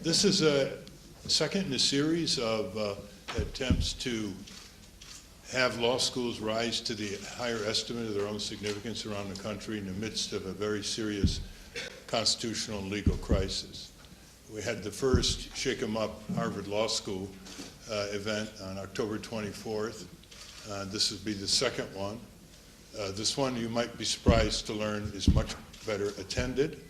This is a second in a series of attempts to have law schools rise to the higher estimate of their own significance around the country in the midst of a very serious constitutional and legal crisis. We had the first Shake 'em Up Harvard Law School event on October 24th. This would be the second one. This one, you might be surprised to learn, is much better attended.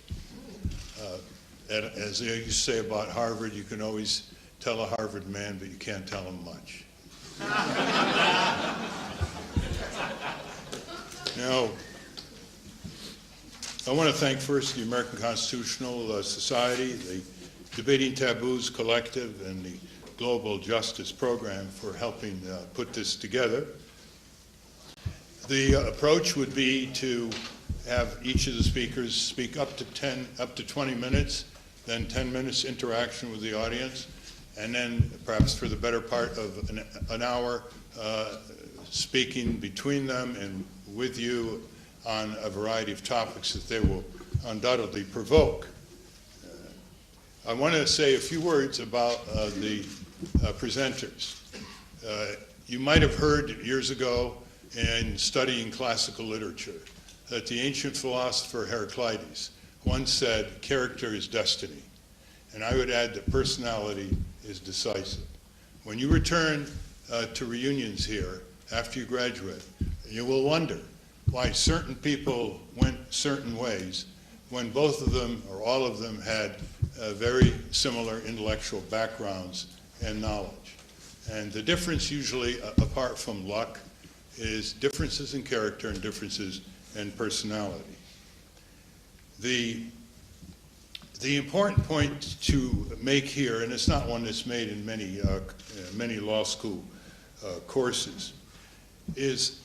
As they used to say about Harvard, you can always tell a Harvard man, but you can't tell him much. Now, I want to thank first the American Constitutional Society, the Debating Taboos Collective, and the Global Justice Program for helping put this together. The approach would be to have each of the speakers speak up to 20 minutes, then 10 minutes interaction with the audience, and then perhaps for the better part of an hour speaking between them and with you on a variety of topics that they will undoubtedly provoke. I want to say a few words about the presenters. You might have heard years ago in studying classical literature that the ancient philosopher Heraclitus once said, "Character is destiny." And I would add that personality is decisive. When you return to reunions here after you graduate, you will wonder why certain people went certain ways when both of them or all of them had very similar intellectual backgrounds and knowledge. And the difference usually, apart from luck, is differences in character and differences in personality. The important point to make here, and it's not one that's made in many law school courses, is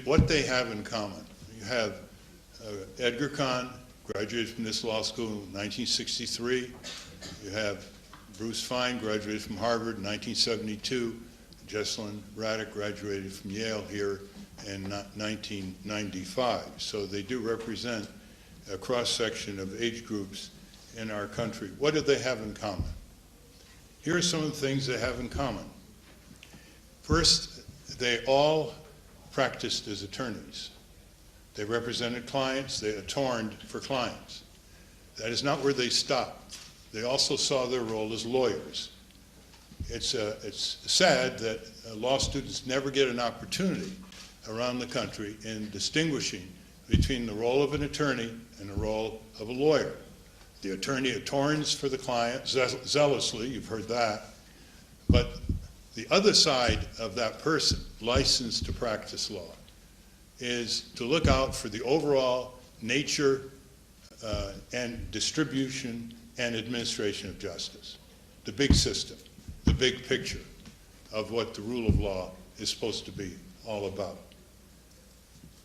what they have in common. You have Edgar Kahn, graduated from this law school in 1963. You have Bruce Fine, graduated from Harvard in 1972. Jesselyn Raddick graduated from Yale here in 1995. So they do represent a cross-section of age groups in our country. What do they have in common? Here are some of the things they have in common. First, they all practiced as attorneys. They represented clients, they attorney for clients. That is not where they stopped. They also saw their role as lawyers. It's sad that law students never get an opportunity around the country in distinguishing between the role of an attorney and the role of a lawyer. The attorney attorneys for the client zealously, you've heard that, but the other side of that person, licensed to practice law, is to look out for the overall nature and distribution and administration of justice, the big system, the big picture of what the rule of law is supposed to be all about.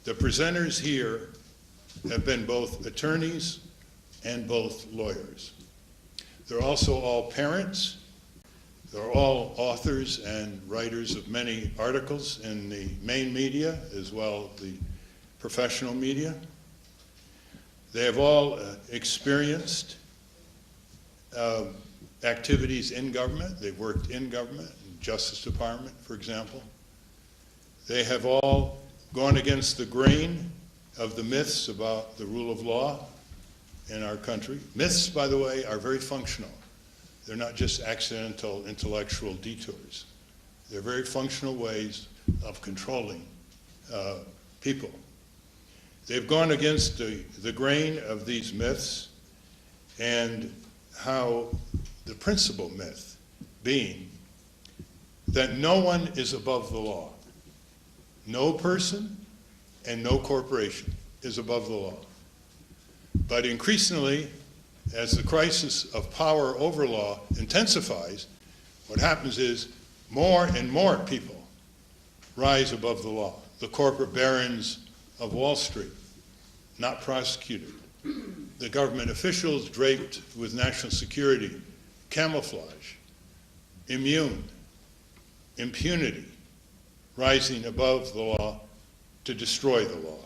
The presenters here have been both attorneys and both lawyers. They're also all parents. They're all authors and writers of many articles in the main media as well as the professional media. They have all experienced activities in government. They've worked in government, in Justice Department, for example. They have all gone against the grain of the myths about the rule of law in our country. Myths, by the way, are very functional. They're not just accidental intellectual detours. They're very functional ways of controlling people. They've gone against the grain of these myths, and how the principal myth being that no one is above the law. No person and no corporation is above the law. But increasingly, as the crisis of power over law intensifies, what happens is more and more people rise above the law. The corporate barons of Wall Street, not prosecuted. The government officials draped with national security, camouflage, immune, impunity, rising above the law to destroy the law.